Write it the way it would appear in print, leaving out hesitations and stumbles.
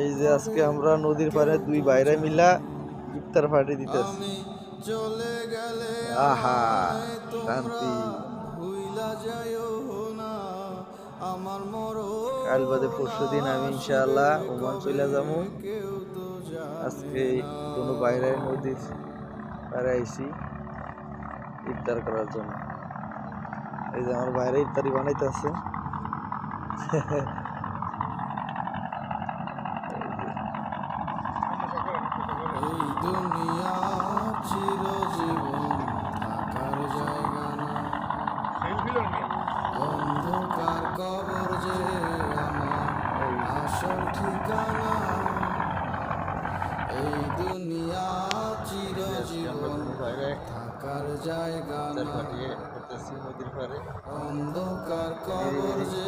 এই যে আজকে আমরা নদীর পাড়ে দুই বাইরে মিলা ইফতার পার্টি দিতেছি। আহা শান্তি। কাল বাদে পরশু দিন আমি ইনশাআল্লাহ ওমান চলে যাবো। আজকে কোনো বাইরে নদীর পাড়ে আইছি ইফতার করার জন্য। এই যে আমার বাইরে ইফতারি বানাইতেছে। এই দুনিয়া চিরজীবন থাকার জায়গা না, অন্ধকার কবর যে আমার আসল ঠিকানা। এই দুনিয়া চিরজীবন থাকার জায়গা না, নদীর পাড়ে অন্ধকার কবর যে